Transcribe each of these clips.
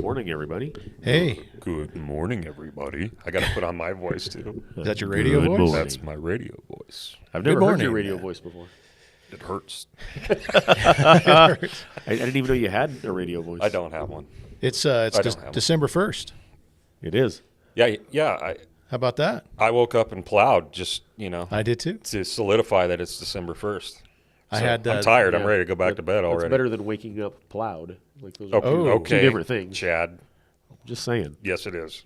morning, everybody. Hey, Good morning, everybody. I got to put on my voice, too. is that your radio Good voice? morning. That's my radio voice. I've never Good heard your morning. radio voice before. It hurts. I didn't even know you had a radio voice. I don't have one. It's I don't have one. December 1st. It is. Yeah. How about that? I woke up and plowed just, I did too. to solidify that it's December 1st. I So had I'm tired. I'm Yeah. ready to go back to bed That's already. better than waking up plowed. Like those Okay, are okay. two different things. Chad. Just saying. Yes, it is.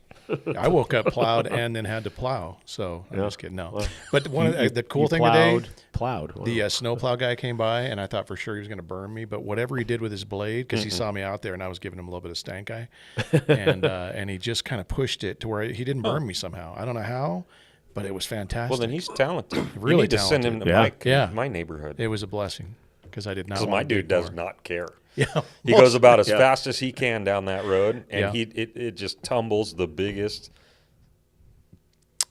I woke up plowed and then had to plow. So I'm Yeah. just kidding. No, Well, but one of the cool You thing plowed, today, Plowed. Wow. the snowplow guy came by, and I thought for sure he was going to burn me. But whatever he did with his blade, because he saw me out there, and I was giving him a little bit of stank eye, and he just kind of pushed it to where he didn't burn me somehow. I don't know how, but it was fantastic. Well, then he's talented. Really you need to send him to talented. Yeah. my neighborhood. It was a blessing because I did not. Because want my to dude dig does more. not care. Yeah, He goes about as Yeah. fast as he can down that road, and Yeah. it just tumbles the biggest,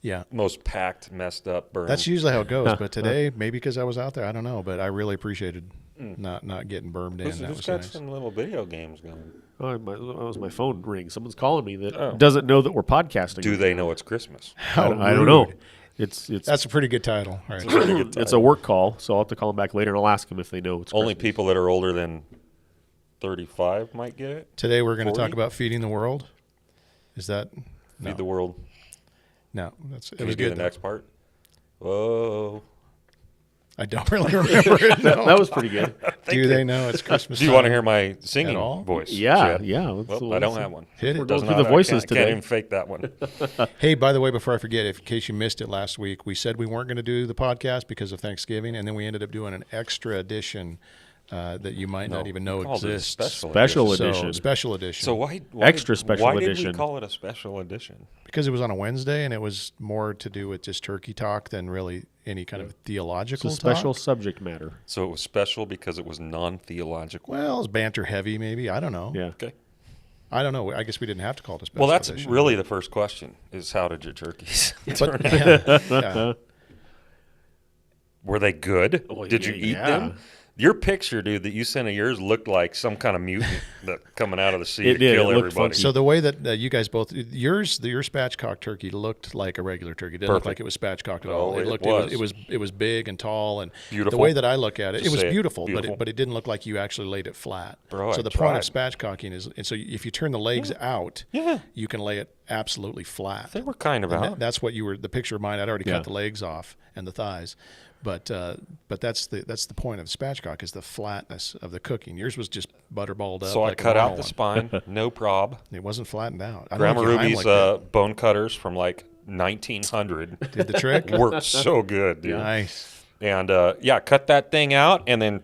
Yeah. most packed, messed up burn. That's usually how it goes, but today maybe because I was out there, I don't know. But I really appreciated not getting burned in. Who's That was got nice. some little video games going? Oh, that was my phone ring. Someone's calling me that Oh. doesn't know that we're podcasting. Do they know it's Christmas? How I don't know. rude. It's That's a pretty good title. All right. it's a work call, so I'll have to call them back later and I'll ask them if they know it's Only Christmas. people that are older than 35 might get it. Today we're going to 40? talk about feeding the world. Is that no? Feed the world. No, it Can was you do good. the though. next part? Whoa. I don't really remember it. No. That was pretty good. Do they know it's Christmas? Do you want to time? hear my singing At all? voice? Yeah, Chad? yeah. Well, I don't have one. Hit it. We're Does going through not- the voices I today. can't even fake that one. Hey, by the way, before I forget, in case you missed it last week, we said we weren't going to do the podcast because of Thanksgiving, and then we ended up doing an extra edition that you might not even know we called it a exists. Special edition. edition. So, special edition. So why Extra special why did edition. we call it a special edition? because it was on a Wednesday, and it was more to do with just turkey talk than really any kind of It's theological a special talk. subject matter. So it was special because it was non-theological. Well, it's banter heavy, maybe. I don't know. Yeah. Okay. I don't know. I guess we didn't have to call it a special Well, that's edition. really the first question: is how did your turkeys? But, yeah. Were they good? Oh, Did you eat yeah. them? Your picture, dude, that you sent of yours looked like some kind of mutant that coming out of the sea It to did. kill It looked everybody. funky. So the way that you guys both your spatchcock turkey looked like a regular turkey. It didn't look Perfect. like it was spatchcocked at Oh, all. it It was. was big and tall, and the Beautiful. way that I look at it, Just it was say it. beautiful, Beautiful. but it didn't look like you actually laid it flat. Bro, so I the point of tried. spatchcocking is, and so if you turn the legs out, Yeah. you can lay it absolutely flat. They were kind of And out. that's what you were. The picture of mine, I'd already Yeah. cut the legs off and the thighs, but that's the point of the spatchcock is the flatness of the cooking. Yours was just butterballed up. So I like a cut out normal the one. spine, no prob. It wasn't flattened out. I don't Grandma know if you Ruby's Heimlich it. bone cutters from like 1900 Did the trick? worked so good, dude. Nice. And cut that thing out and then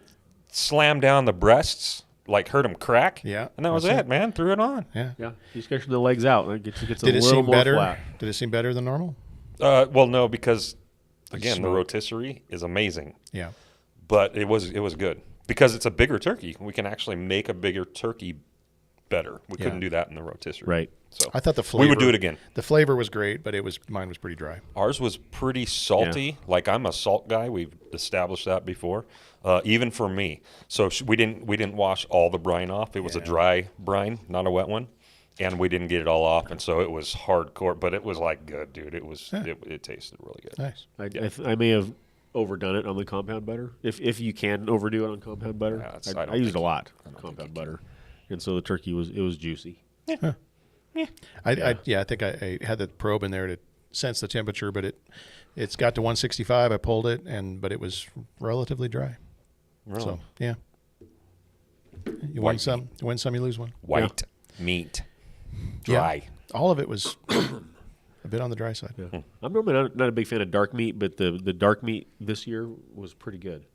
slam down the breasts, like heard them crack. Yeah, And that was that's it, man. Threw it on. Yeah. Yeah. You just get the legs out and it gets a Did it little seem more better? flat. Did it seem better than normal? Well, no, because again, the smoke. rotisserie is amazing, Yeah. but it was good because it's a bigger turkey. We can actually make a bigger turkey better. We Yeah. couldn't do that in the rotisserie. Right. So I thought the flavor. we would do it again. The flavor was great, but mine was pretty dry. Ours was pretty salty. Like I'm a salt guy. We've established that before, even for me. So we didn't wash all the brine off. It was a dry brine, not a wet one, and we didn't get it all off. And so it was hardcore, but it was like good, dude. It was it tasted really good. Nice. I may have overdone it on the compound butter. If you can overdo it on compound butter, Yeah, it's- I I don't used a think- lot of compound butter, and so the turkey was juicy. I think I had the probe in there to sense the temperature, but it's got to 165. I pulled it, but it was relatively dry. Really? So yeah. You White win some, you lose one. White meat, Yeah. dry. All of it was a bit on the dry side. Yeah. I'm normally not a big fan of dark meat, but the dark meat this year was pretty good.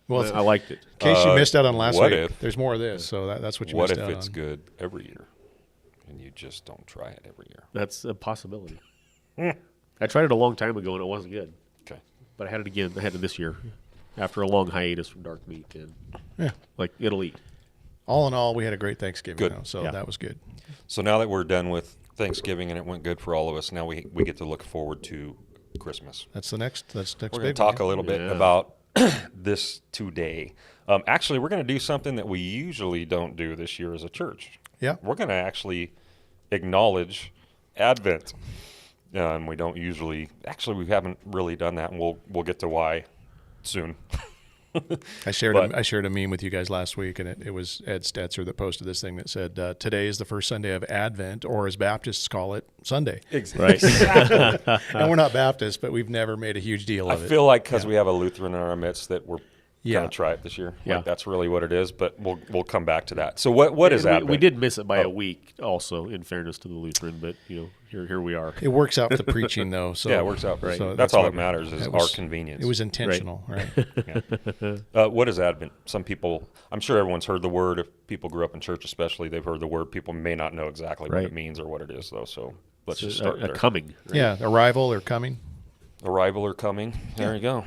Well, I liked it. in case you missed out on last what week, if- there's more of this, so that's what you What missed if out it's on. good every year, and you just don't try it every year? That's a possibility. I tried it a long time ago and it wasn't good, Okay. but I had it again. I had it this year after a long hiatus from dark meat, and like it'll eat. All in all, we had a great Thanksgiving, Good. though, so Yeah. that was good. So now that we're done with Thanksgiving and it went good for all of us, now we get to look forward to Christmas. That's next We're going to big talk one. a little bit Yeah. about this today. Actually, we're going to do something that we usually don't do this year as a church. Yeah. We're going to actually acknowledge Advent. And we don't usually, actually, we haven't really done that, and we'll get to why soon. I shared a meme with you guys last week, and it was Ed Stetzer that posted this thing that said, "Today is the first Sunday of Advent, or as Baptists call it, Sunday." Right. And we're not Baptists, but we've never made a huge deal I of it. feel like because we have a Lutheran in our midst that we're Yeah. going to try it this year. Yeah. Like that's really what it is, but we'll come back to that. So what is And Advent? we did miss it by a week, also, in fairness to the Lutheran, but here we are. It works out the preaching though. So Yeah, it works out. Right. so That's all what- that matters is it our was- convenience. It was intentional, right? What is Advent? Some people, I'm sure everyone's heard the word. If people grew up in church especially, they've heard the word. People may not know exactly what Right. it means or what it is, though. So let's It's just start a there. coming. Right? Yeah, arrival or coming. Arrival or coming. There you go.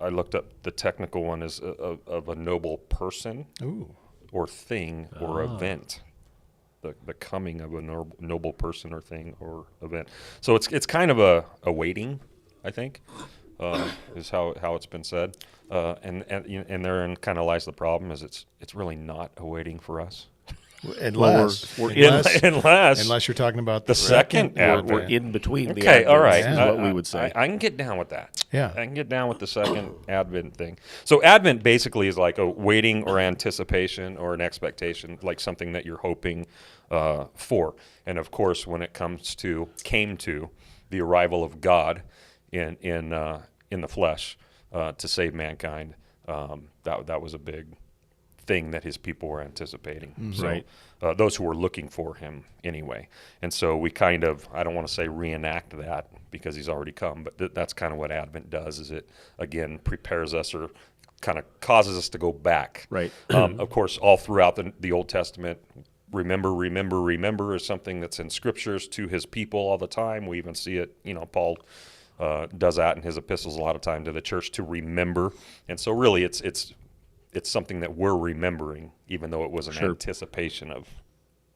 I looked up the technical one is of a noble person Ooh, or thing or event. The coming of a noble person or thing or event. So it's kind of a waiting, I think, is how it's been said. And therein kind of lies the problem is it's really not a waiting for us. unless we're unless you're talking about the second We're Advent. in between the Okay, all right. Advents, is what we would say. I can get down with that. Yeah. I can get down with the second Advent thing. So Advent basically is like a waiting or anticipation or an expectation, like something that you're hoping for. And of course, when it came to the arrival of God in the flesh to save mankind, that was a big thing that his people were anticipating. So, Right. those who were looking for him anyway. And so we kind of, I don't want to say reenact that because he's already come, but that's kind of what Advent does is it, again, prepares us or kind of causes us to go back. Right. Of course, all throughout the Old Testament, remember is something that's in scriptures to his people all the time. We even see it, Paul does that in his epistles a lot of time to the church to remember. And so really it's something that we're remembering, even though it was an anticipation of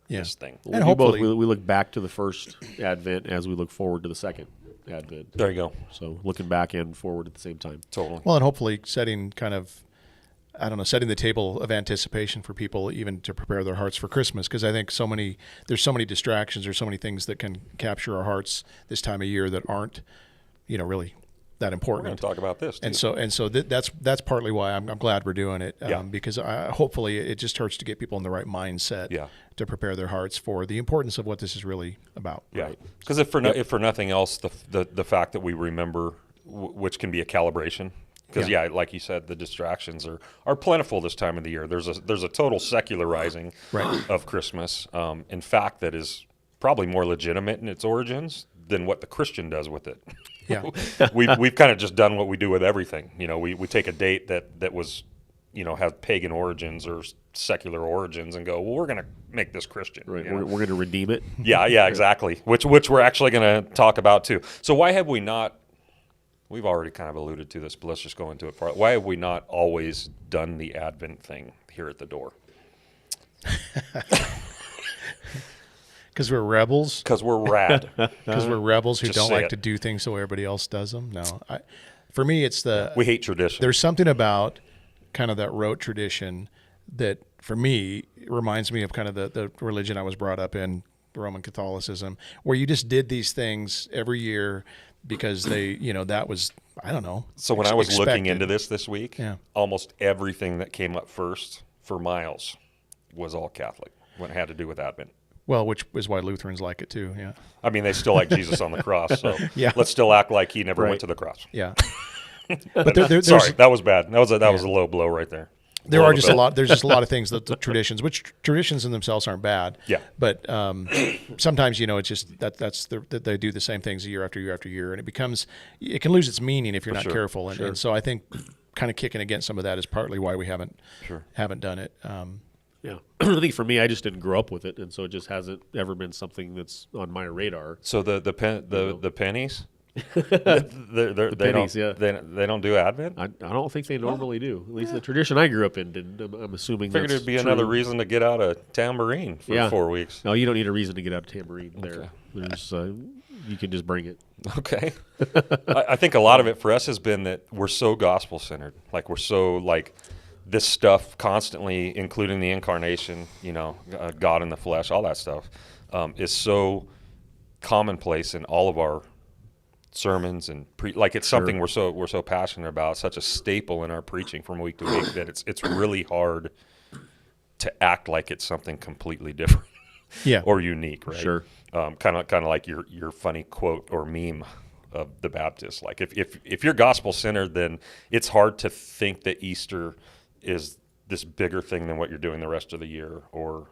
this thing. We And do both. hopefully- We look back to the first Advent as we look forward to the second Advent. There you go. So looking back and forward at the same time. Totally. Well, and hopefully setting the table of anticipation for people even to prepare their hearts for Christmas. Because I think there's so many distractions, there's so many things that can capture our hearts this time of year that aren't, really that We're important. going to talk about this, too. And so that's partly why I'm glad we're doing it. Yeah. Because hopefully it just starts to get people in the right mindset Yeah. to prepare their hearts for the importance of what this is really about. Yeah, because if for nothing else, the fact that we remember, which can be a calibration, because like you said, the distractions are plentiful this time of the year. There's a total secularizing of Christmas. In fact, that is probably more legitimate in its origins than what the Christian does with it. Yeah. We've kind of just done what we do with everything. We take a date that was has pagan origins or secular origins and go, well, we're going to make this Christian. Right. We're going to redeem it. Yeah, exactly. Which we're actually going to talk about too. So why have we not? We've already kind of alluded to this, but let's just go into it. Why have we not always done the Advent thing here at the door? Because we're rebels. Because we're rad. Because we're rebels who Just don't say like it. to do things the way everybody else does them. No, for me, it's We hate tradition. there's something about kind of that rote tradition that, for me, reminds me of kind of the religion I was brought up in, Roman Catholicism, where you just did these things every year because they, that was, I don't know. So when I was looking expected. into this week, Yeah. almost everything that came up first for miles was all Catholic when it had to do with Advent. Well, which is why Lutherans like it too. Yeah. I mean, they still like Jesus on the cross, so Yeah. let's still act like he never Right. went to the cross. Yeah. But there's, Sorry, that was bad. That was a low blow right there. there Below are the just a belt. lot. There's just a lot of things that the traditions, which traditions in themselves aren't bad. Yeah. But sometimes it's just that they do the same things year after year after year, and it can lose its meaning if you're not sure. careful. And so I think kind of kicking against some of that is partly why we haven't done it. Yeah. I think for me, I just didn't grow up with it, and so it just hasn't ever been something that's on my radar. So the pennies, they pennies, don't, yeah. they don't do Advent. I don't think they normally do. At least the tradition I grew up in didn't. I'm assuming Figured that's it'd be true. another reason to get out of tambourine for 4 weeks. No, you don't need a reason to get out of tambourine there. There's, you can just bring it. Okay. I think a lot of it for us has been that we're so gospel centered. Like we're so this stuff constantly, including the incarnation, God in the flesh, all that stuff, is so commonplace in all of our sermons and like it's something we're so passionate about, such a staple in our preaching from week to week that it's really hard to act like it's something completely different, or unique, right? Sure. Kind of like your funny quote or meme of the Baptist. Like if you're gospel centered, then it's hard to think that Easter is this bigger thing than what you're doing the rest of the year, or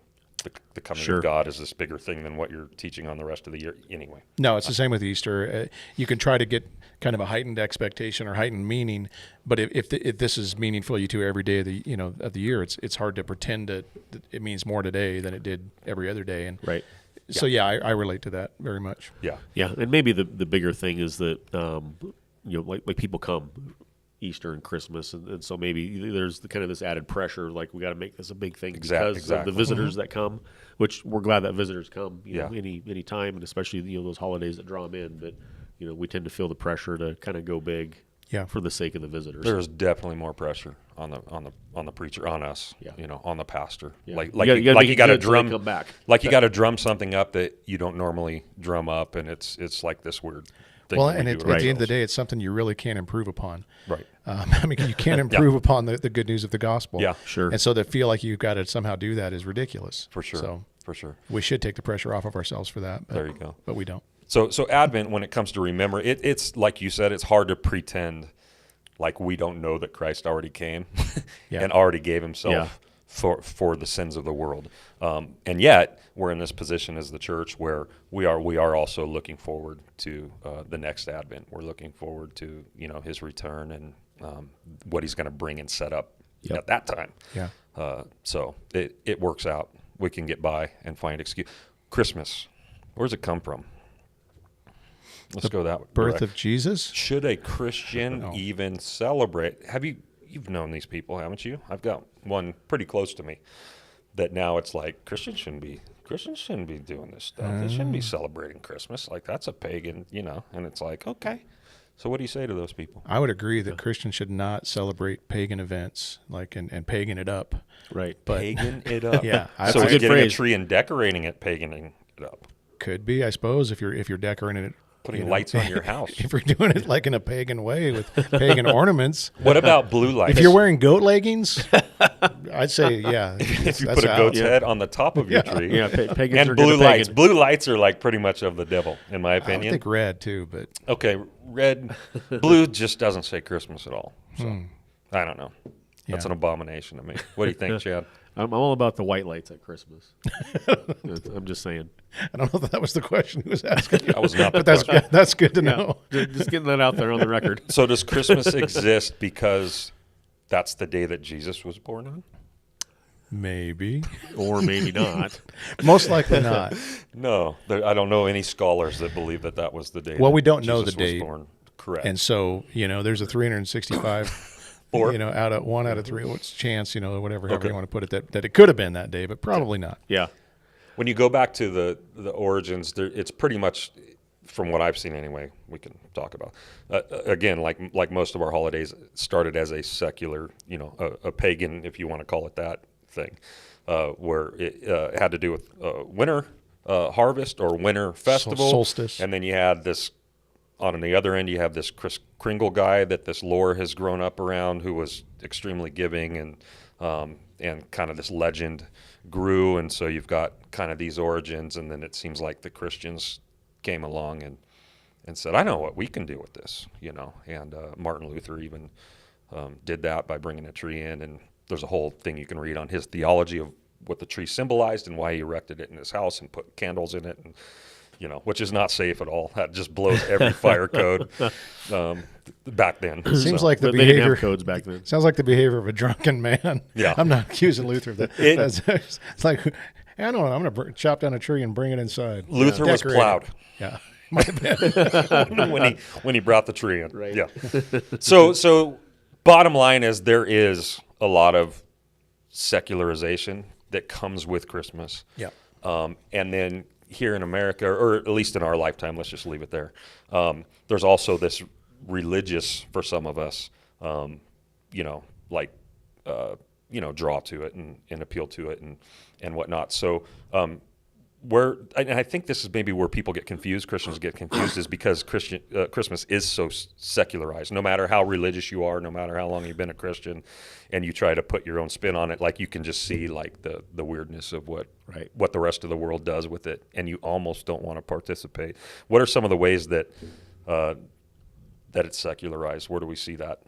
the coming of God is this bigger thing than what you're teaching on the rest of the year. Anyway, no, it's the same with Easter. You can try to get kind of a heightened expectation or heightened meaning, but if this is meaningful you to every day of the year, it's hard to pretend that it means more today than it did every other day. And Right. so I relate to that very much. Yeah. And maybe the bigger thing is that like people come Easter and Christmas, and so maybe there's kind of this added pressure, like we got to make this a big thing because of the visitors that come, which we're glad that visitors come, any time, and especially those holidays that draw them in. But we tend to feel the pressure to kind of go big, for the sake of the visitors. There's definitely more pressure on the preacher, on us, on the pastor. Yeah. Like you got to drum, come back. like you got to drum something up that you don't normally drum up, and it's like this weird thing. Well, and at the end of the day, it's something you really can't improve upon. Right. You can't improve upon the good news of the gospel. Yeah, sure. And so to feel like you've got to somehow do that is ridiculous. For sure. So for sure. we should take the pressure off of ourselves for that. But, There you go. But we don't. So Advent, when it comes to remember, it's like you said, it's hard to pretend like we don't know that Christ already came and already gave himself for the sins of the world. And yet we're in this position as the church where we are also looking forward to the next Advent. We're looking forward to his return and what he's going to bring and set up at that time. Yeah. So it works out. We can get by and find excuse. Christmas, where does it come from? Let's go that way. Birth of Jesus? Should a Christian even celebrate? You've known these people, haven't you? I've got one pretty close to me that now it's like Christians shouldn't be doing this stuff. They shouldn't be celebrating Christmas. Like that's a pagan, and it's like, okay. So what do you say to those people? I would agree that Christians should not celebrate pagan events and pagan it up. Right. But Pagan it up. Yeah. So a is good getting phrase. a tree and decorating it paganting it up. could be, I suppose, if you're decorating it. Putting lights on your house. If you're doing it like in a pagan way with pagan ornaments. What about blue lights? If you're wearing goat leggings, I'd say, yeah. if you that's put a out. goat's head on the top of your tree. Yeah, pagans And are blue gonna lights. pagan. Blue lights are like pretty much of the devil, in my I opinion. would think red too, but Okay, blue just doesn't say Christmas at all. So I don't know. That's Yeah. an abomination to me. What do you think, Chad? I'm all about the white lights at Christmas. I'm just saying. I don't know if that was the question he was asking. That was not the But that's question. good. That's good to know. Just getting that out there on the record. So does Christmas exist because that's the day that Jesus was born on? Maybe. Or maybe not. Most likely not. No, I don't know any scholars that believe that was the day. Well, that we don't know Jesus the was date. born. Correct. And so, there's a 365 Or- out of 1 out of 3 what's chance, whatever however Okay. you want to put it, that it could have been that day, but probably not. Yeah. When you go back to the origins, it's pretty much, from what I've seen anyway, we can talk about. Again, like most of our holidays, started as a secular, a pagan, if you want to call it that, thing, where it had to do with winter harvest or winter festival. Solstice. And then you had this, on the other end, you have this Kris Kringle guy that this lore has grown up around, who was extremely giving, and kind of this legend grew, and so you've got kind of these origins, and then it seems like the Christians came along and said, I know what we can do with this, and Martin Luther even did that by bringing a tree in, and there's a whole thing you can read on his theology of what the tree symbolized and why he erected it in his house and put candles in it, and which is not safe at all. That just blows every fire code back then. Seems like the They didn't behavior have codes back then. sounds like the behavior of a drunken man. Yeah. I'm not accusing Luther of that. It's like, I don't know, I'm going to chop down a tree and bring it inside. Luther was Decorate it. plowed. Yeah. Might have been. when he brought the tree in. Right. Yeah. So bottom line is there is a lot of secularization that comes with Christmas. Yeah. And then here in America, or at least in our lifetime, let's just leave it there. There's also this religious, for some of us, like draw to it and appeal to it and whatnot. So and I think this is maybe where people get confused, Christians get confused, is because Christmas is so secularized. No matter how religious you are, no matter how long you've been a Christian, and you try to put your own spin on it, like you can just see like the weirdness of what the rest of the world does with it, and you almost don't want to participate. What are some of the ways that it's secularized? Where do we see that?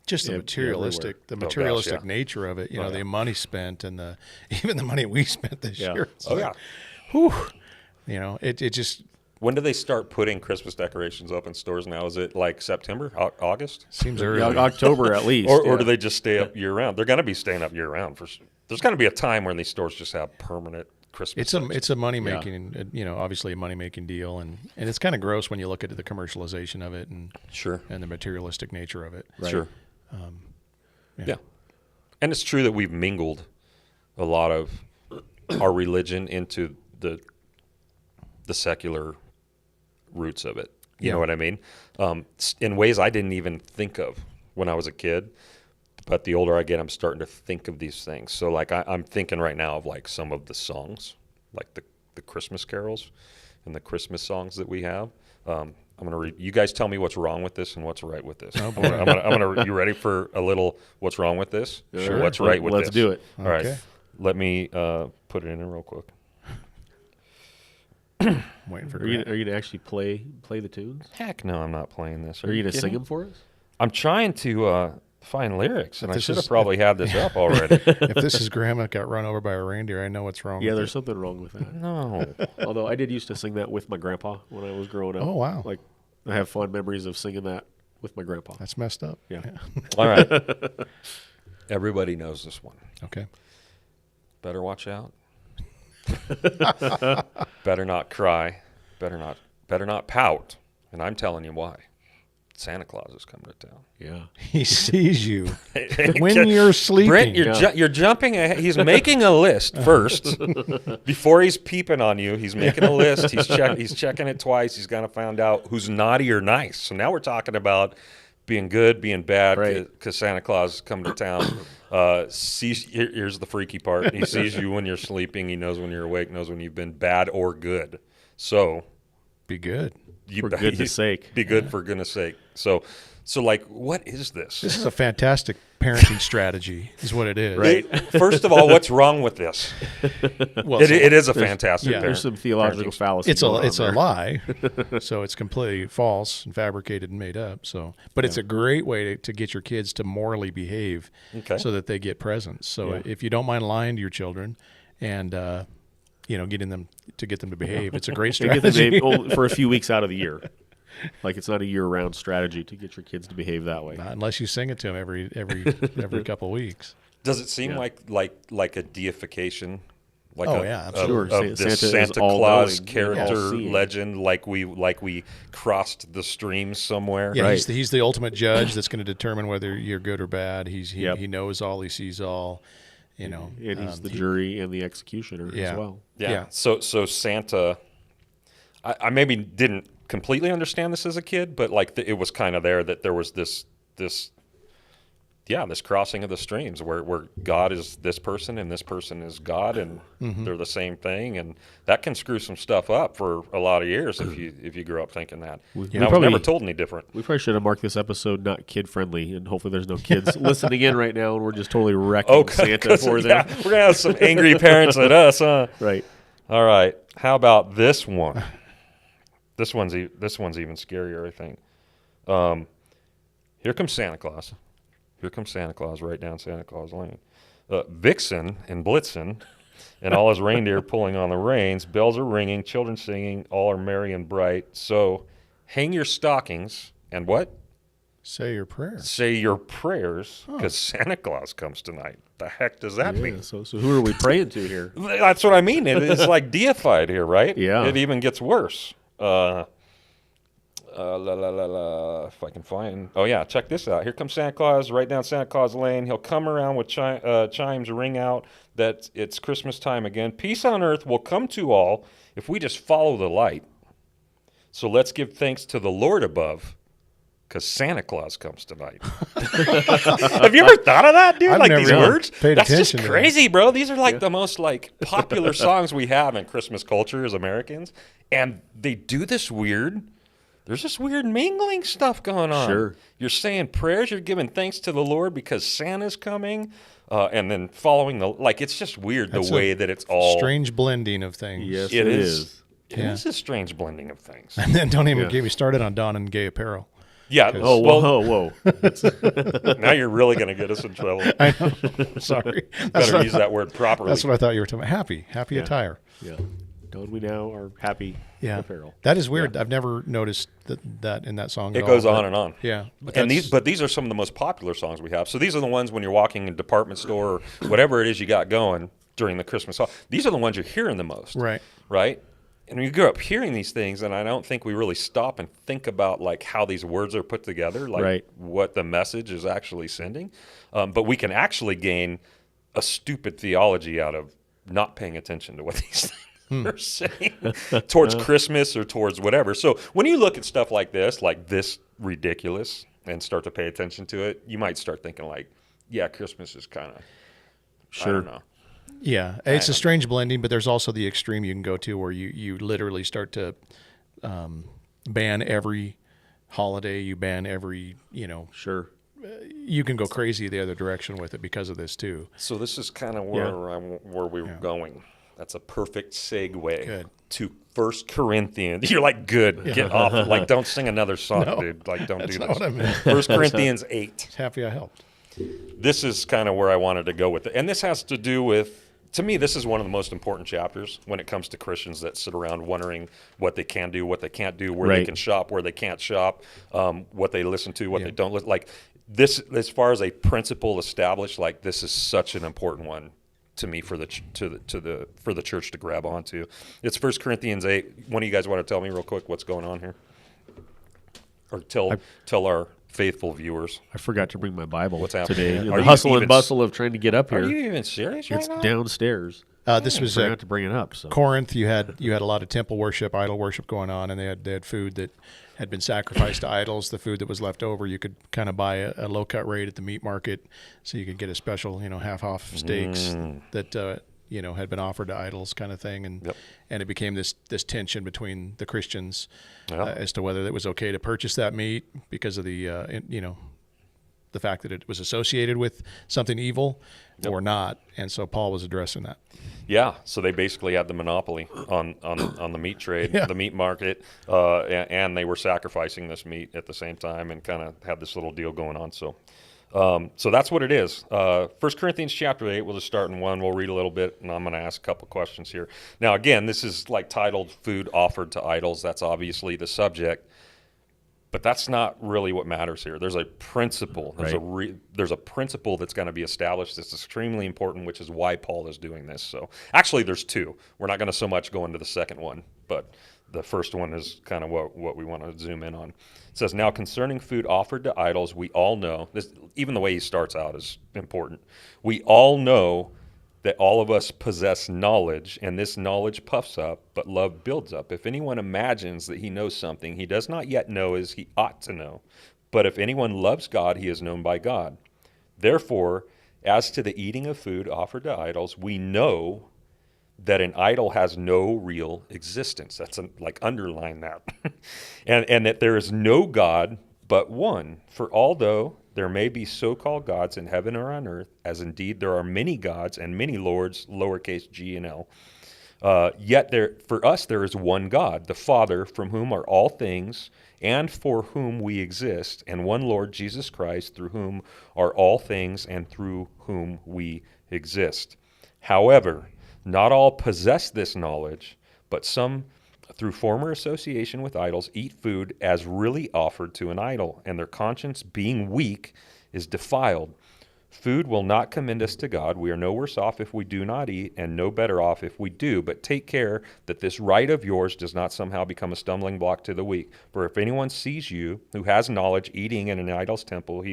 Just the materialistic, nature of it. The money spent and even the money we spent this year. It's whew. It just. When do they start putting Christmas decorations up in stores now? Is it like September, August? Seems early. October at least. Or do they just stay up year round? They're going to be staying up year round. There's going to be a time when these stores just have permanent Christmas. It's a money making, obviously a money making deal, and it's kind of gross when you look at the commercialization of it and the materialistic nature of it. Right. Sure. Yeah. And it's true that we've mingled a lot of our religion into the secular roots of it. You know what I mean? In ways I didn't even think of when I was a kid. But the older I get, I'm starting to think of these things. So like I'm thinking right now of like some of the songs, like the Christmas carols and the Christmas songs that we have. I'm going to read. You guys tell me what's wrong with this and what's right with this. Oh, boy. I'm gonna. You ready for a little what's wrong with this? Sure. What's right with this? Let's do it. All right. Let me put it in real quick. Waiting for. Are you going to actually play the tunes? Heck no, I'm not playing this. Are you going to sing them for us? I'm trying to find lyrics, and I should have probably had this up already. If this is Grandma got run over by a reindeer, I know what's wrong. Yeah, with there's it. something wrong with that. No. Although I did used to sing that with my grandpa when I was growing up. Oh, wow. Like I have fond memories of singing that with my grandpa. That's messed up. Yeah. All right. Everybody knows this one. Okay. Better watch out. Better not cry. Better not pout. And I'm telling you why. Santa Claus is coming to town. Yeah. He sees you when you're sleeping. Brent, you're jumping ahead. He's making a list first. Before he's peeping on you, he's making a list. He's checking it twice. He's got to find out who's naughty or nice. So now we're talking about being good, being bad, because Santa Claus is coming to town. Here's the freaky part. He sees you when you're sleeping. He knows when you're awake, knows when you've been bad or good. So be good. For goodness sake. Be good for goodness sake. So like, what is this? This is a fantastic parenting strategy, is what it is. Right. First of all, what's wrong with this? Well, it is a fantastic. There's some theological fallacy. It's a lie, so it's completely false and fabricated and made up. So, but it's a great way to get your kids to morally behave, so that they get presents. So if you don't mind lying to your children, and get them to behave, it's a great strategy for a few weeks out of the year. Like it's not a year-round strategy to get your kids to behave that way. Not unless you sing it to them every couple of weeks. Does it seem like a deification? Like absolutely. Of this Santa Claus character legend, like we crossed the streams somewhere. Yeah, he's the ultimate judge that's going to determine whether you're good or bad. He knows all, he sees all. And he's the jury and the executioner as well. Yeah. So Santa, I maybe didn't completely understand this as a kid, but like it was kind of there that there was this crossing of the streams where God is this person and this person is God, and they're the same thing, and that can screw some stuff up for a lot of years if you grew up thinking that. And I was never told any different. We probably should have marked this episode not kid friendly, and hopefully there's no kids listening in right now, and we're just totally wrecking Santa for them. Yeah, we're gonna have some angry parents at us, huh? Right. All right. How about this one? This one's even scarier, I think. Here comes Santa Claus. Here comes Santa Claus right down Santa Claus Lane. Vixen and Blitzen and all his reindeer pulling on the reins. Bells are ringing, children singing, all are merry and bright. So hang your stockings and what? Say your prayers. Say your prayers, because Santa Claus comes tonight. The heck does that mean? So who are we praying to here? That's what I mean. It's like deified here, right? Yeah. It even gets worse. If I can find. Oh yeah, check this out. Here comes Santa Claus right down Santa Claus Lane. He'll come around with chimes ring out that it's Christmas time again. Peace on earth will come to all if we just follow the light. So let's give thanks to the Lord above, because Santa Claus comes tonight. Have you ever thought of that, dude? I've like never these words? paid That's attention just to crazy, bro. These are like the most like popular songs we have in Christmas culture as Americans. And they do this weird, there's this weird mingling stuff going on. Sure. You're saying prayers, you're giving thanks to the Lord because Santa's coming. And then following the, like, it's just weird That's the way that it's all. strange blending of things. Yes, It it is. is. It is a strange blending of things. And then don't even Yeah. get me started on Dawn and gay apparel. Yeah. Oh, well, whoa. now you're really going to get us in trouble. I know. Sorry. Better use that word properly. That's what I thought you were talking about. Happy attire. Yeah. Don't we now are happy Yeah. apparel. That is weird. I've never noticed that in that song. It at goes all, on but- and on. Yeah. And these are some of the most popular songs we have. So these are the ones when you're walking in a department store or whatever it is you got going during the Christmas holiday. These are the ones you're hearing the most. Right. Right? And when you grow up hearing these things, and I don't think we really stop and think about like how these words are put together, like Right. what the message is actually sending. But we can actually gain a stupid theology out of not paying attention to what these things are saying towards Christmas or towards whatever. So when you look at stuff like this ridiculous, and start to pay attention to it, you might start thinking like, yeah, Christmas is kind of, I don't know. Yeah, it's a strange blending, but there's also the extreme you can go to where you literally start to ban every holiday. You ban every, Sure. you can go crazy the other direction with it because of this too. So this is kind of where where we were going. That's a perfect segue Good. to 1 Corinthians. You're like, good, get off. Like, don't sing another song, dude. Like, don't That's do not this. what I meant. 1 Corinthians 8. Happy I helped. This is kind of where I wanted to go with it. And this has to do with, to me, this is one of the most important chapters when it comes to Christians that sit around wondering what they can do, what they can't do, where they Right. can shop, where they can't shop, what they listen to, what they don't listen. Like this, as far as a principle established, like this is such an important one to me for the for the church to grab onto. It's 1 Corinthians 8. One of you guys want to tell me real quick what's going on here, or tell our faithful viewers. I forgot to bring my Bible What's happening? today. Are In you the hustle even and bustle of trying to get up Are here. you even serious right It's now? downstairs. This was I forgot to bring it up. So Corinth. You had a lot of temple worship, idol worship going on, and they had food that had been sacrificed to idols. The food that was left over, you could kind of buy a low cut rate at the meat market, so you could get a special, half off steaks that had been offered to idols, kind of thing, and it became this tension between the Christians as to whether it was okay to purchase that meat because of the the fact that it was associated with something evil or not, and so Paul was addressing that. Yeah, so they basically had the monopoly on the meat trade, the meat market, and they were sacrificing this meat at the same time and kind of had this little deal going on. So that's what it is. 1 Corinthians chapter 8, we'll just start in 1. We'll read a little bit, and I'm going to ask a couple questions here. Now, again, this is like titled Food Offered to Idols. That's obviously the subject. But that's not really what matters here. There's a principle. There's a principle that's going to be established that's extremely important, which is why Paul is doing this. So actually, there's two. We're not going to so much go into the second one, but the first one is kind of what we want to zoom in on. It says, now concerning food offered to idols, we all know, this, even the way he starts out is important. We all know that all of us possess knowledge, and this knowledge puffs up, but love builds up. If anyone imagines that he knows something he does not yet know as he ought to know. But if anyone loves God, he is known by God. Therefore, as to the eating of food offered to idols, we know that an idol has no real existence. That's underline that. and that there is no God but one. For although there may be so-called gods in heaven or on earth, as indeed there are many gods and many lords, lowercase g and l. Yet for us there is one God, the Father, from whom are all things, and for whom we exist, and one Lord, Jesus Christ, through whom are all things, and through whom we exist. However, not all possess this knowledge, but some, through former association with idols, eat food as really offered to an idol, and their conscience, being weak, is defiled. Food will not commend us to God. We are no worse off if we do not eat, and no better off if we do. But take care that this right of yours does not somehow become a stumbling block to the weak. For if anyone sees you, who has knowledge, eating in an idol's temple,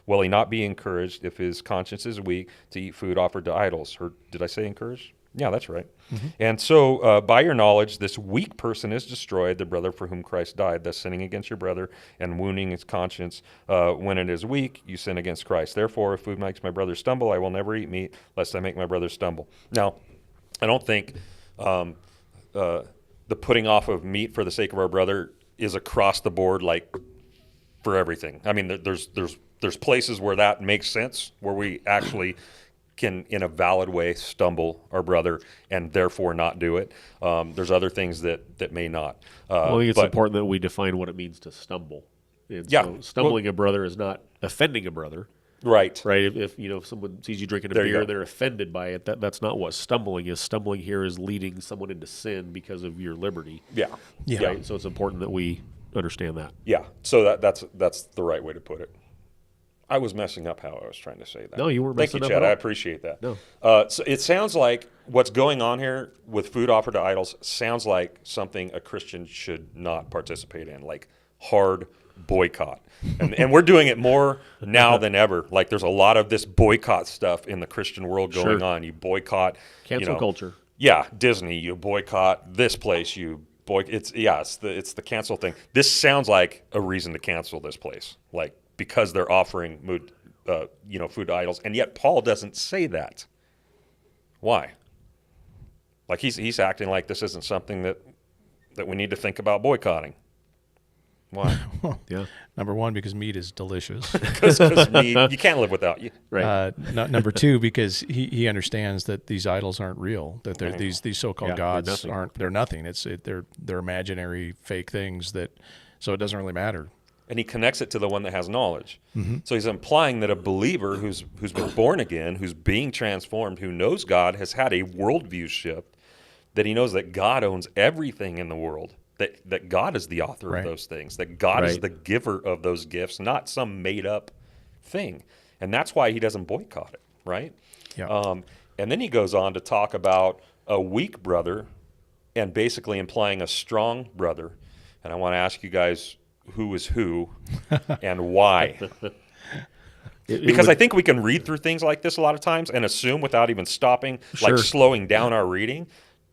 will he not be encouraged, if his conscience is weak, to eat food offered to idols? Or did I say encouraged? Yeah, that's right. And so by your knowledge, this weak person is destroyed, the brother for whom Christ died, thus sinning against your brother and wounding his conscience. When it is weak, you sin against Christ. Therefore, if food makes my brother stumble, I will never eat meat, lest I make my brother stumble. Now, I don't think the putting off of meat for the sake of our brother is across the board, like for everything. I mean, there's places where that makes sense, where we actually can, in a valid way, stumble our brother and therefore not do it. There's other things that may not. Well, I think it's important that we define what it means to stumble. And Yeah. so stumbling a brother is not offending a brother. Right. Right. If someone sees you drinking a There you beer go. and they're offended by it, that's not what stumbling is. Stumbling here is leading someone into sin because of your liberty. Yeah. Yeah. Right. So it's important that we understand that. Yeah. So that's the right way to put it. I was messing up how I was trying to say that. No, you weren't Thank messing you, up Chad. at all. I appreciate that. No. So it sounds like what's going on here with food offered to idols sounds like something a Christian should not participate in, like hard boycott. And we're doing it more now than ever. Like there's a lot of this boycott stuff in the Christian world going Sure. on. You boycott Cancel culture. Yeah, Disney. You boycott this place. You it's the cancel thing. This sounds like a reason to cancel this place, like because they're offering food to idols, and yet Paul doesn't say that. Why? Like he's acting like this isn't something that we need to think about boycotting. Why? Yeah. Number one, because meat is delicious. Because you can't live without you. Right. Number two, because he understands that these idols aren't real. That they're, these so-called Yeah, they're gods nothing. aren't. They're nothing. They're imaginary, fake things. So it doesn't really matter. And he connects it to the one that has knowledge. So he's implying that a believer who's been born again, who's being transformed, who knows God, has had a worldview shift, that he knows that God owns everything in the world, that God is the author Right. of those things, that God is Right. the giver of those gifts, not some made-up thing. And that's why he doesn't boycott it, right? Yeah. And then he goes on to talk about a weak brother and basically implying a strong brother. And I want to ask you guys who is who and why. Because I think we can read through things like this a lot of times and assume without even stopping, Sure. like slowing down our reading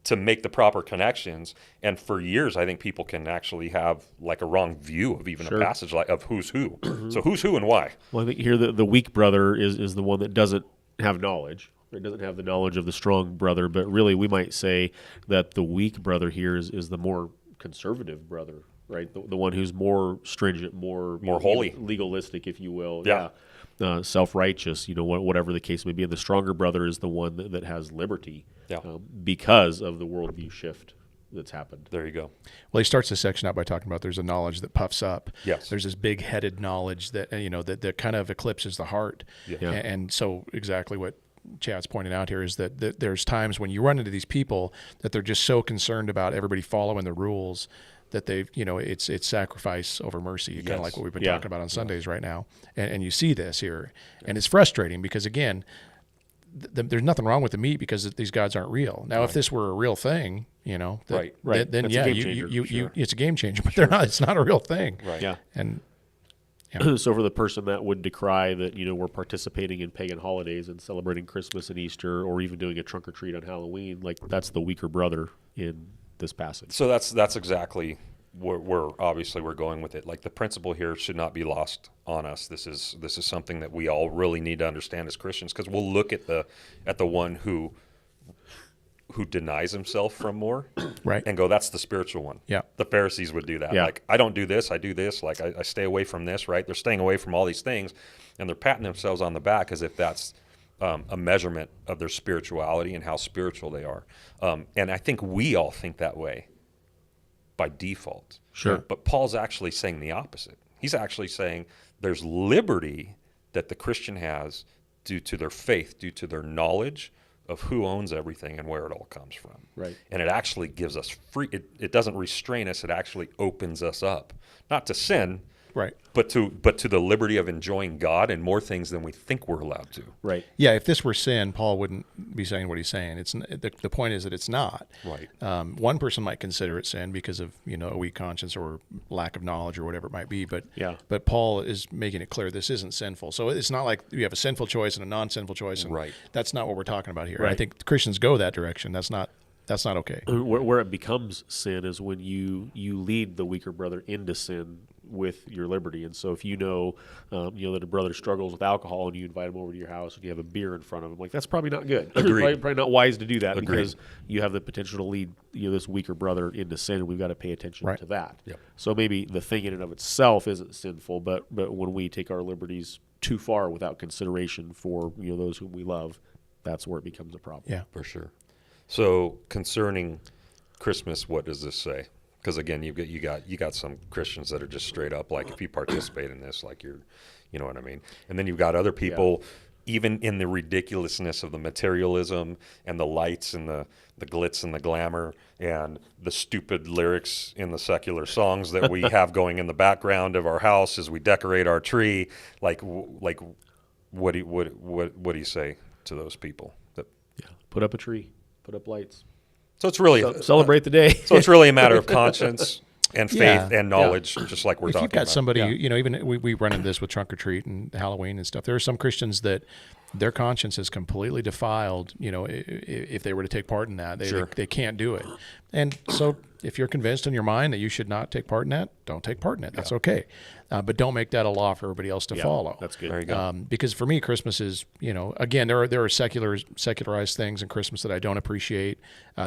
to make the proper connections. And for years, I think people can actually have like a wrong view of even Sure. a passage like of who's who. So who's who and why? Well, I think here the weak brother is the one that doesn't have knowledge. It doesn't have the knowledge of the strong brother, but really we might say that the weak brother here is the more conservative brother, right? The one who's more stringent, more holy. legalistic, if you will. Yeah. Self-righteous, whatever the case may be. And the stronger brother is the one that has liberty Yeah. because of the worldview shift that's happened. There you go. Well, he starts this section out by talking about there's a knowledge that puffs up. Yes. There's this big-headed knowledge that that kind of eclipses the heart. Yeah. And so exactly what Chad's pointing out here is that there's times when you run into these people that they're just so concerned about everybody following the rules that they've, it's sacrifice over mercy, kind of Yes. like what we've been Yeah. talking about on Sundays right now. And you see this here. And it's frustrating because, again, there's nothing wrong with the meat because these gods aren't real. Now, if this were a real thing, Right. Right. then That's a yeah, game you, changer, you, sure. it's a game changer, but they're not. It's not a real thing. Right. Yeah. And So for the person that would decry that we're participating in pagan holidays and celebrating Christmas and Easter, or even doing a trunk or treat on Halloween, like that's the weaker brother in this passage. So that's exactly where obviously we're going with it. Like the principle here should not be lost on us. This is something that we all really need to understand as Christians, because we'll look at the one who denies himself from more, Right. and go, that's the spiritual one. Yeah. The Pharisees would do that. Yeah. Like, I don't do this, I do this. Like, I stay away from this, right? They're staying away from all these things, and they're patting themselves on the back as if that's a measurement of their spirituality and how spiritual they are. And I think we all think that way by default. Sure. But Paul's actually saying the opposite. He's actually saying there's liberty that the Christian has due to their faith, due to their knowledge of who owns everything and where it all comes from. Right. And it actually gives us free, it doesn't restrain us, it actually opens us up. Not to sin, Right. But to the liberty of enjoying God and more things than we think we're allowed to. Right. Yeah, if this were sin, Paul wouldn't be saying what he's saying. The point is that it's not. Right. One person might consider it sin because of a weak conscience or lack of knowledge or whatever it might be. But Paul is making it clear this isn't sinful. So it's not like you have a sinful choice and a non-sinful choice. And Right. That's not what we're talking about here. Right. I think Christians go that direction. That's not okay. Where it becomes sin is when you lead the weaker brother into sin with your liberty. And so if you know that a brother struggles with alcohol and you invite him over to your house and you have a beer in front of him, like that's probably not good. Agreed. probably not wise to do that Agreed. because you have the potential to lead this weaker brother into sin, and we've got to pay attention Right. to that. Yep. So maybe the thing in and of itself isn't sinful, but when we take our liberties too far without consideration for those whom we love, that's where it becomes a problem. Yeah. For sure. So concerning Christmas, what does this say? Because again, you got some Christians that are just straight up like, if you participate in this, like you know what I mean. And then you've got other people, even in the ridiculousness of the materialism and the lights and the glitz and the glamour and the stupid lyrics in the secular songs that we have going in the background of our house as we decorate our tree. Like what do you say to those people? Yeah. Put up a tree. Put up lights. So it's really Celebrate the day. So it's really a matter of conscience and faith Yeah. and knowledge, just like we're If talking you've got about. somebody, even we run into this with trunk or treat and Halloween and stuff. There are some Christians that their conscience is completely defiled. If they were to take part in that, they can't do it. And so, if you're convinced in your mind that you should not take part in that, don't take part in it. That's okay, but don't make that a law for everybody else to follow. That's good. There you go. Because for me, Christmas is, again, there are secularized things in Christmas that I don't appreciate.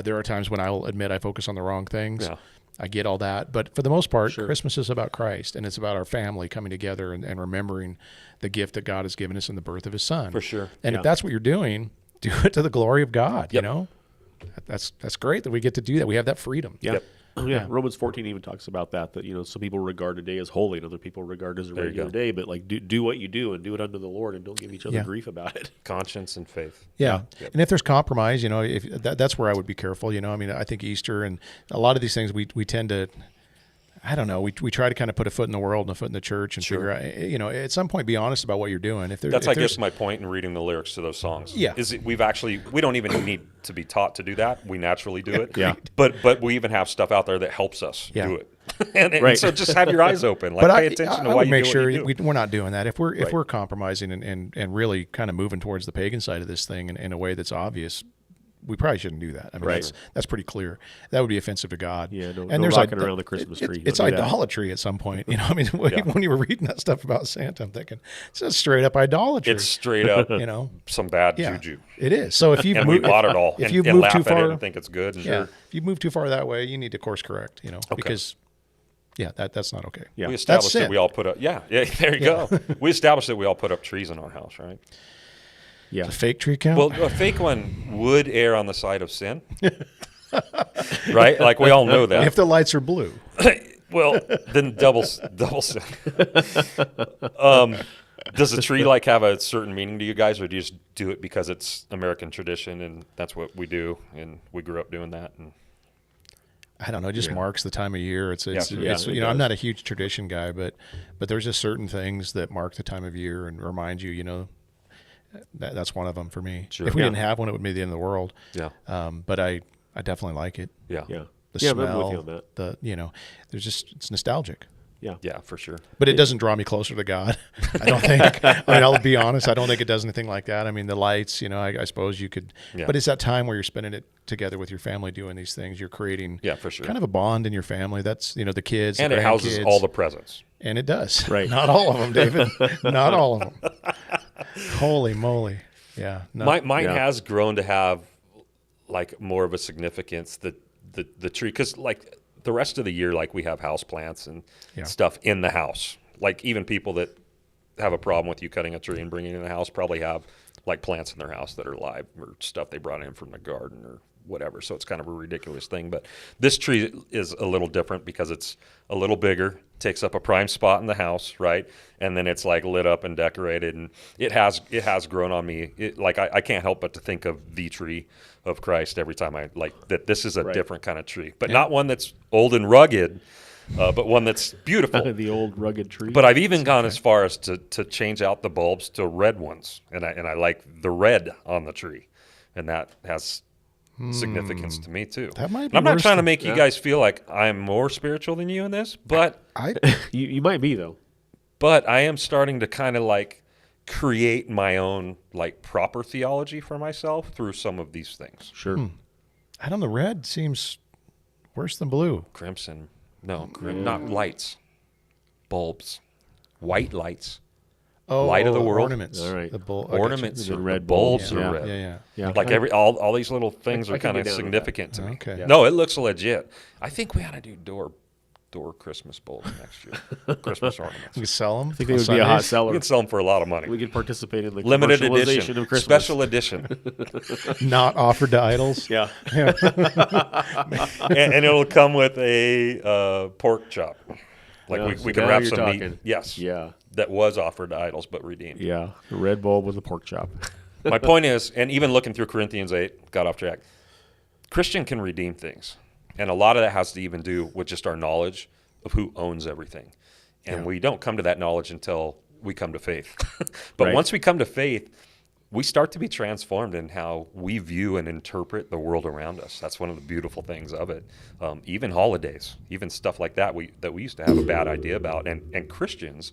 There are times when I'll admit I focus on the wrong things. Yeah. I get all that. But for the most part, Christmas is about Christ, and it's about our family coming together and remembering the gift that God has given us in the birth of his son. For sure. And if that's what you're doing, do it to the glory of God, That's great that we get to do that. We have that freedom. Yeah. Yep. Yeah. Romans 14 even talks about that some people regard a day as holy and other people regard it as a There you regular go. day, but like do what you do and do it unto the Lord and don't give each other Yeah. grief about it. Conscience and faith. Yeah. Yep. And if there's compromise, if that's where I would be careful. I think Easter and a lot of these things we tend to, I don't know, we try to kind of put a foot in the world and a foot in the church and figure out, at some point be honest about what you're doing. That's, I guess, my point in reading the lyrics to those songs. Yeah. Is we don't even need to be taught to do that. We naturally do it. Yeah. But we even have stuff out there that helps us do it. and Right. so just have your eyes open. Like, But pay attention to I why would you make do sure what you do. we're not doing that. If we're Right. compromising and really kind of moving towards the pagan side of this thing in a way that's obvious, we probably shouldn't do that. I mean, Right. that's pretty clear. That would be offensive to God. Yeah, no there's rocking around the Christmas tree. It's Don't do that. idolatry at some point. When you were reading that stuff about Santa, I'm thinking it's just straight up idolatry. It's straight up some bad yeah, juju. it is. So if you And we bought it all. if and, you and move laugh too at far, it and think it's good. And if you move too far that way, you need to course correct. Because that's not okay. Yeah. We That's established that sin. we all put up. Yeah. There you go. We established that we all put up trees in our house, right? Yeah. A fake tree count. Well, a fake one would err on the side of sin, right? Like we all know that. if the lights are blue. Well, then double sin. Does the tree have a certain meaning to you guys, or do you just do it because it's American tradition and that's what we do, and we grew up doing that? And I don't know. It just marks the time of year. It's it I'm does. not a huge tradition guy, but there's just certain things that mark the time of year and remind you, that's one of them for me. Sure. If we Yeah. didn't have one, it would be the end of the world. yeah, But I definitely like it. yeah, Yeah. The Yeah, I'm smell, with you on that. there's just, it's nostalgic. Yeah. yeah, for sure. But it doesn't draw me closer to God. I don't think. I'll be honest. I don't think it does anything like that. I mean, the lights, I suppose you could. Yeah. But it's that time where you're spending it together with your family doing these things. You're creating For sure. kind of a bond in your family. That's, the kids. And the it houses grandkids. all the presents. And it does. Right. Not all of them, David. Not all of them. Holy moly. Yeah. No. Mine Yeah. has grown to have more of a significance. The tree, because the rest of the year, we have house plants and stuff in the house. Even people that have a problem with you cutting a tree and bringing it in the house probably have plants in their house that are live or stuff they brought in from the garden or whatever. So it's kind of a ridiculous thing. But this tree is a little different because it's a little bigger, takes up a prime spot in the house, right? And then it's lit up and decorated, and it has grown on me. I can't help but to think of the tree of Christ every time I that. This is a different kind of tree, but not one that's old and rugged, but one that's beautiful. The old rugged tree. But I've even gone as far as to change out the bulbs to red ones, and I like the red on the tree, and that has significance to me too. That might And be I'm not worse trying to than- make you guys feel like I'm more spiritual than you in this, but you might be though. I am starting to kind of like create my own like proper theology for myself through some of these things. Sure. I don't know. Red seems worse than blue. Crimson, no, not lights, bulbs, white lights. Oh, Light of the world. Ornaments. All right. The bull, I got you. Ornaments, The are, red the bulbs bulbs, are yeah. red. Yeah. Yeah. Like all these little things I are can kind get of down with significant to that. me. Okay. Yeah. No, it looks legit. I think we ought to do door Christmas bulbs next year. Christmas ornaments. You can sell them. I think they would be a hot We seller. can sell them for a lot of money. We could participate in the Limited commercialization edition, of Christmas. special edition, Not offered to idols. Yeah. and it'll come with a pork chop. Like Yeah, we so can now wrap you're some meat. talking. Yes. Yeah. That was offered to idols but redeemed. Yeah. The red bulb with the pork chop. My point is, and even looking through Corinthians 8, got off track. Christian can redeem things. And a lot of that has to even do with just our knowledge of who owns everything. And we don't come to that knowledge until we come to faith. But Right. once we come to faith, we start to be transformed in how we view and interpret the world around us. That's one of the beautiful things of it. Even holidays, even stuff like that we used to have a bad idea about. And Christians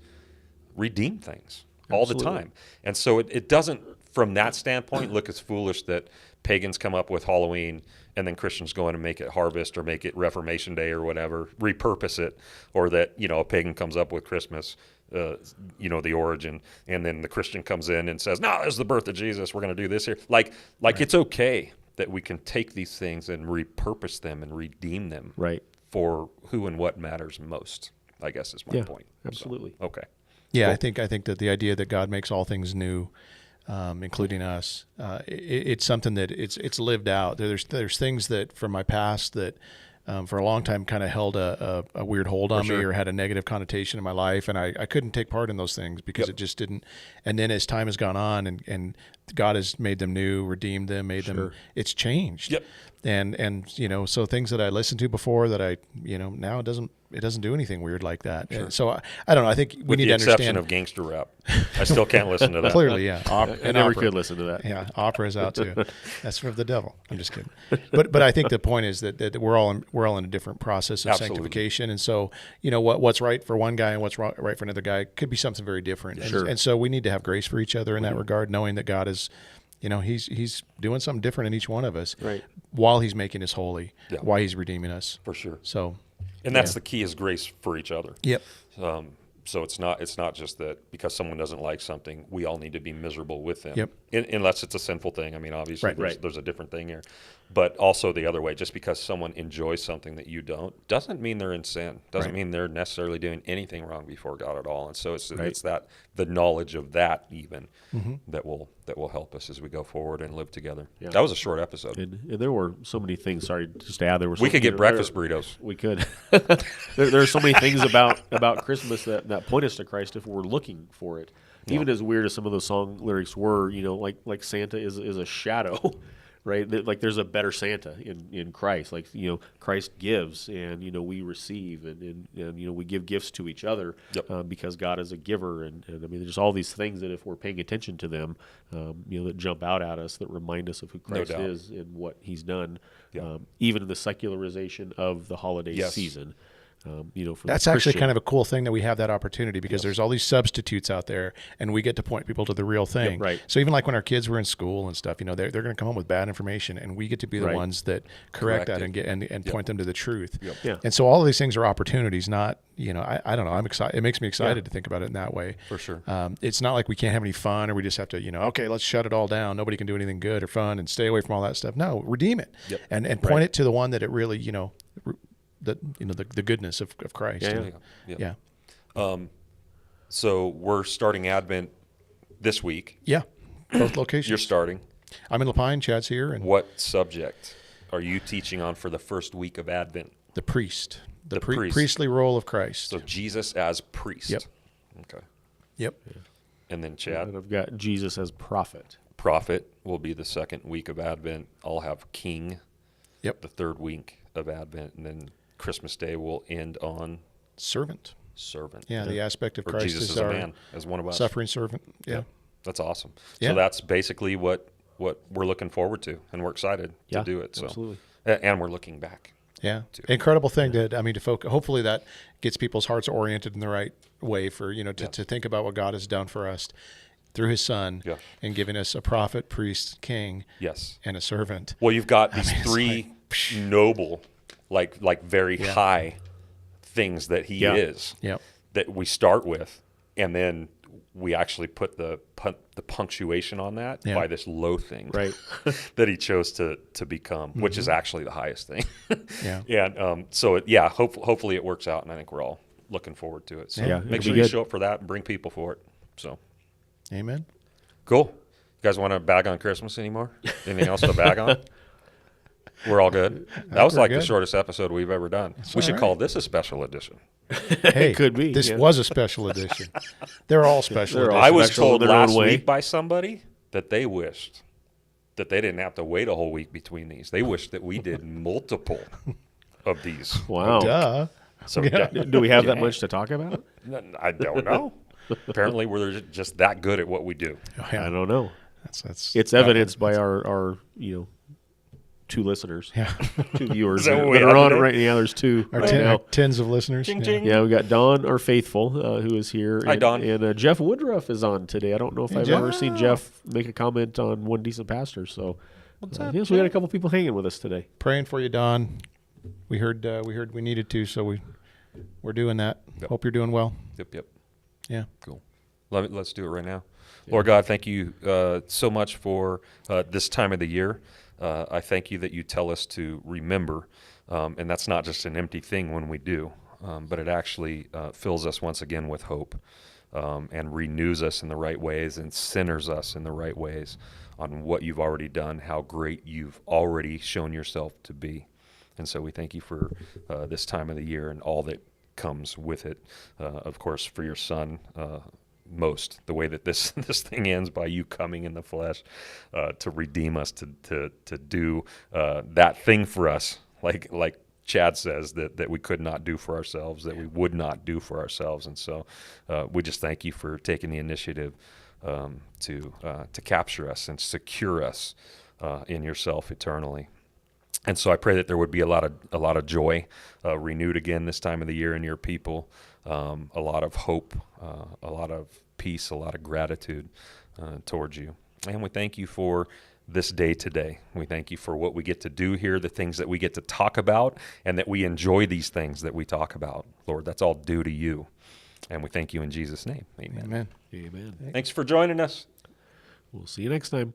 redeem things all Absolutely. the time. And so it doesn't, from that standpoint, look as foolish that pagans come up with Halloween and then Christians go in and make it Harvest or make it Reformation Day or whatever, repurpose it, or that, a pagan comes up with Christmas, the origin, and then the Christian comes in and says, no, this is the birth of Jesus, we're going to do this here. Like It's okay that we can take these things and repurpose them and redeem them Right. for who and what matters most, I guess is my Yeah. point. Absolutely. So, okay. Yeah, Cool. I think that the idea that God makes all things new, including us, it's something that it's lived out. There's things that from my past that for a long time kind of held a weird hold on me sure. or had a negative connotation in my life, and I couldn't take part in those things because it just didn't. And then as time has gone on and God has made them new, redeemed them, made them, it's changed. Yep. And so things that I listened to before that I now it doesn't do anything weird like that. And so I don't know. I think we With need the to exception understand. of gangster rap. I still can't listen to that. Clearly, yeah. I And never opera. could listen to that. Yeah, opera's out too. That's from the devil. I'm just kidding. But I think the point is that we're all in a different process of Absolutely. sanctification, and so what's right for one guy and what's right for another guy could be something very different. And so we need to have grace for each other in that regard, knowing that God is. He's doing something different in each one of us, Right. while he's making us holy, Yeah. while he's redeeming us. For sure. So, And that's the key is grace for each other. yep, So it's not just that because someone doesn't like something, we all need to be miserable with them. Yep. Unless it's a sinful thing. I mean, obviously, Right. there's a different thing here. But also the other way, just because someone enjoys something that you don't, doesn't mean they're in sin. Doesn't mean they're necessarily doing anything wrong before God at all. And so it's that the knowledge of that even that will help us as we go forward and live together. Yeah. That was a short episode. And there were so many things. Sorry, just to add, there were. We could get breakfast burritos. We could. there are so many things about Christmas that point us to Christ if we're looking for it. Even as weird as some of those song lyrics were, like Santa is a shadow, right? Like there's a better Santa in Christ. Like Christ gives, and we receive, and we give gifts to each other because God is a giver, and I mean there's all these things that if we're paying attention to them, that jump out at us that remind us of who Christ doubt. is and what He's done, Yeah. even in the secularization of the holiday Yes. season. For that's the actually Christian. kind of a cool thing that we have that opportunity because there's all these substitutes out there, and we get to point people to the real thing. right. So even like when our kids were in school and stuff, they're going to come home with bad information, and we get to be the Right. ones that correct that it. and get and point them to the truth. Yeah. And so all of these things are opportunities. Not I don't know. I'm excited. It makes me excited to think about it in that way. For sure. It's not like we can't have any fun or we just have to okay, let's shut it all down. Nobody can do anything good or fun and stay away from all that stuff. No, redeem it Yep. and point it to the one that it really the goodness of Christ. Yeah. Yeah. Yeah. So we're starting Advent this week. Yeah, both locations. You're starting. I'm in Lapine. Chad's here, and What subject are you teaching on for the first week of Advent? the priest, the priest. priestly role of Christ. So Jesus as priest. Yep. Okay. Yep. And then Chad, And I've got Jesus as prophet. prophet will be the second week of Advent. I'll have king Yep. the third week of Advent, and then Christmas Day will end on Servant. servant. Yeah, the aspect of Or Christ Jesus is as a our man, as one of us. suffering servant. Yeah. That's awesome. Yeah. So that's basically what we're looking forward to, and we're excited Yeah, to do it. So, absolutely. And we're looking back. Yeah, too. incredible thing to focus. Hopefully that gets people's hearts oriented in the right way for to think about what God has done for us through His Son Yeah. and giving us a prophet, priest, king, Yes. and a servant. Well, you've got these it's three noble, like very high things that He Yeah. is. Yep. That we start with, and then we actually put the punctuation on that Yeah. by this low thing Right. that He chose to become, which is actually the highest thing. Yeah. And so hopefully it works out, and I think we're all looking forward to it. So Yeah, make it'll sure be you good. show up for that and bring people for it. So Amen. cool. You guys want to bag on Christmas anymore? Anything else to bag on? We're all good. That was we're like the good. shortest episode we've ever done. We all should right. call this a special edition. Hey, Could be, This yeah. was a special edition. They're all special They're all- editions. I was special in told their own last way. week by somebody that they wished that they didn't have to wait a whole week between these. They wished that we did multiple of these. Wow. Duh. So Do we have that much to talk about? I don't know. Apparently, we're just that good at what we do. I don't know. That's It's evidenced by our 2 listeners, yeah. 2 viewers Is that that what we are have on it today? right now. There's 2 Our, right ten, now. our tens of listeners. Ching, Yeah. ching. Yeah, we got Don, our faithful, who is here. Hi, and, Don. And Jeff Woodruff is on today. I don't know if I've Jeff. ever seen Jeff make a comment on One Decent Pastor. So, up, yes, we got a couple people hanging with us today. Praying for you, Don. We heard we needed to, so we're doing that. Yep. Hope you're doing well. Yep. Yeah. Cool. Let's do it right now. Lord God, thank you so much for this time of the year. I thank you that you tell us to remember, and that's not just an empty thing when we do, but it actually fills us once again with hope and renews us in the right ways and centers us in the right ways on what you've already done, how great you've already shown yourself to be. And so we thank you for this time of the year and all that comes with it. Of course, for your Son, most the way that this thing ends by you coming in the flesh to redeem us, to do that thing for us, like Chad says that we could not do for ourselves, that we would not do for ourselves. And so we just thank you for taking the initiative to capture us and secure us in yourself eternally. And so I pray that there would be a lot of joy renewed again this time of the year in your people, a lot of hope, a lot of peace, a lot of gratitude towards you. And we thank you for this day today. We thank you for what we get to do here, the things that we get to talk about, and that we enjoy these things that we talk about. Lord, that's all due to you. And we thank you in Jesus' name. Amen. Amen. Amen. Thanks for joining us. We'll see you next time.